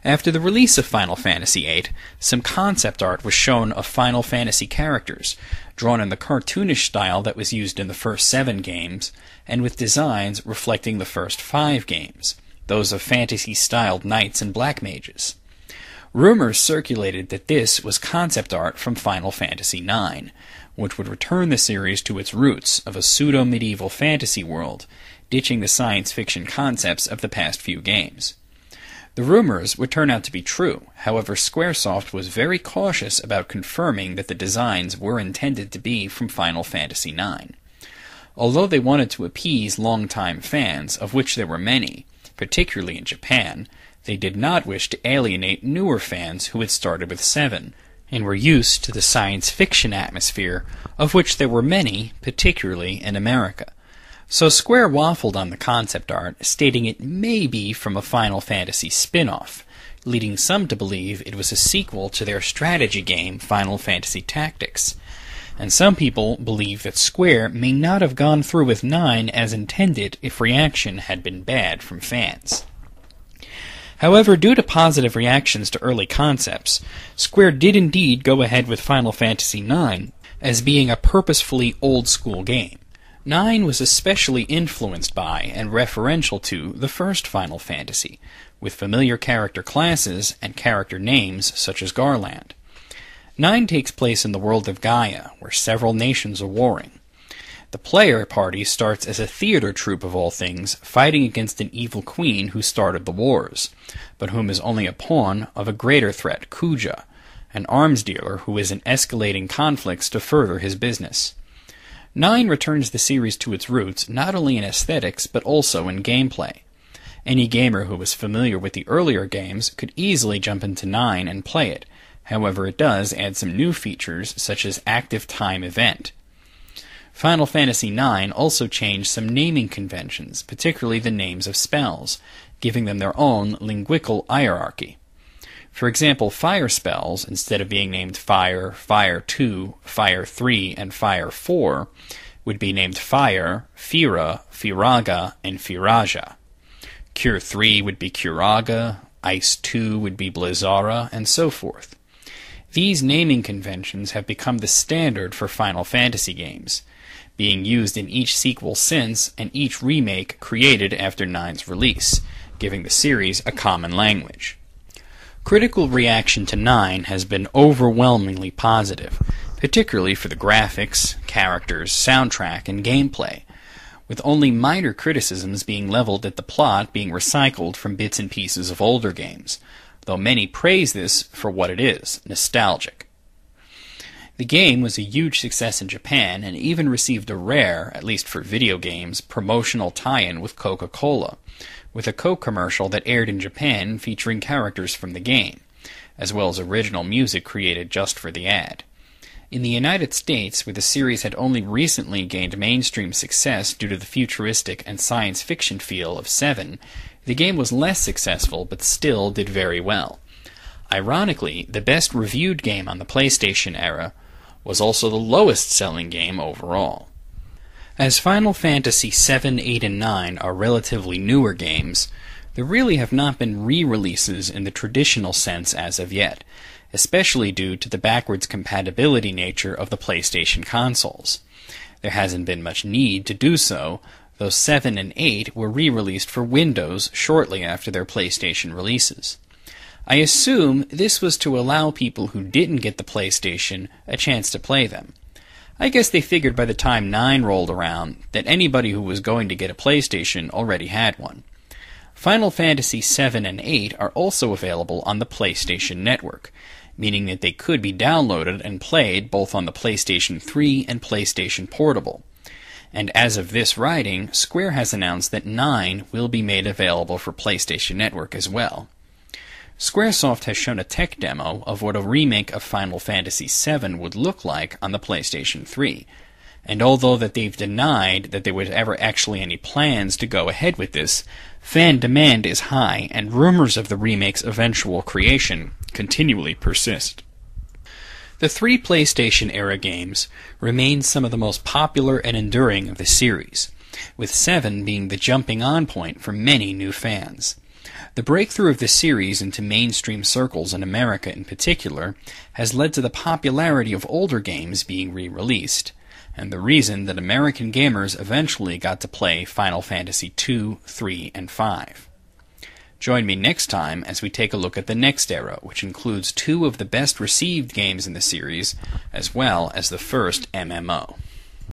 After the release of Final Fantasy VIII, some concept art was shown of Final Fantasy characters, drawn in the cartoonish style that was used in the first 7 games, and with designs reflecting the first 5 games, those of fantasy-styled knights and black mages. Rumors circulated that this was concept art from Final Fantasy IX, which would return the series to its roots of a pseudo-medieval fantasy world, ditching the science fiction concepts of the past few games. The rumors would turn out to be true, however Squaresoft was very cautious about confirming that the designs were intended to be from Final Fantasy IX. Although they wanted to appease longtime fans, of which there were many, particularly in Japan, they did not wish to alienate newer fans who had started with 7, and were used to the science fiction atmosphere, of which there were many, particularly in America. So Square waffled on the concept art, stating it may be from a Final Fantasy spin-off, leading some to believe it was a sequel to their strategy game Final Fantasy Tactics. And some people believe that Square may not have gone through with 9 as intended if reaction had been bad from fans. However, due to positive reactions to early concepts, Square did indeed go ahead with Final Fantasy IX as being a purposefully old-school game. 9 was especially influenced by and referential to the first Final Fantasy, with familiar character classes and character names such as Garland. 9 takes place in the world of Gaia, where several nations are warring. The player party starts as a theater troupe of all things, fighting against an evil queen who started the wars, but whom is only a pawn of a greater threat, Kuja, an arms dealer who is in escalating conflicts to further his business. 9 returns the series to its roots not only in aesthetics but also in gameplay. Any gamer who was familiar with the earlier games could easily jump into 9 and play it. However, it does add some new features such as active time event. Final Fantasy IX also changed some naming conventions, particularly the names of spells, giving them their own linguical hierarchy. For example, fire spells, instead of being named Fire, Fire 2, Fire 3, and Fire 4, would be named Fire, Fira, Firaga, and Firaja. Cure 3 would be Curaga, Ice 2 would be Blizzara, and so forth. These naming conventions have become the standard for Final Fantasy games, being used in each sequel since and each remake created after 9's release, giving the series a common language. Critical reaction to 9 has been overwhelmingly positive, particularly for the graphics, characters, soundtrack, and gameplay, with only minor criticisms being leveled at the plot being recycled from bits and pieces of older games, though many praise this for what it is, nostalgic. The game was a huge success in Japan and even received a rare, at least for video games, promotional tie-in with Coca-Cola, with a Coke commercial that aired in Japan featuring characters from the game, as well as original music created just for the ad. In the United States, where the series had only recently gained mainstream success due to the futuristic and science fiction feel of 7, the game was less successful but still did very well. Ironically, the best reviewed game on the PlayStation era was also the lowest-selling game overall. As Final Fantasy VII, 8, and 9 are relatively newer games, there really have not been re-releases in the traditional sense as of yet, especially due to the backwards compatibility nature of the PlayStation consoles. There hasn't been much need to do so, though 7 and 8 were re-released for Windows shortly after their PlayStation releases. I assume this was to allow people who didn't get the PlayStation a chance to play them. I guess they figured by the time 9 rolled around that anybody who was going to get a PlayStation already had one. Final Fantasy VII and 8 are also available on the PlayStation Network, meaning that they could be downloaded and played both on the PlayStation 3 and PlayStation Portable. And as of this writing, Square has announced that 9 will be made available for PlayStation Network as well. Squaresoft has shown a tech demo of what a remake of Final Fantasy VII would look like on the PlayStation 3, and although that they've denied that there was ever actually any plans to go ahead with this, fan demand is high and rumors of the remake's eventual creation continually persist. The 3 PlayStation-era games remain some of the most popular and enduring of the series, with 7 being the jumping-on point for many new fans. The breakthrough of the series into mainstream circles in America in particular has led to the popularity of older games being re-released, and the reason that American gamers eventually got to play Final Fantasy II, III, and V. Join me next time as we take a look at the next era, which includes two of the best received games in the series, as well as the first MMO.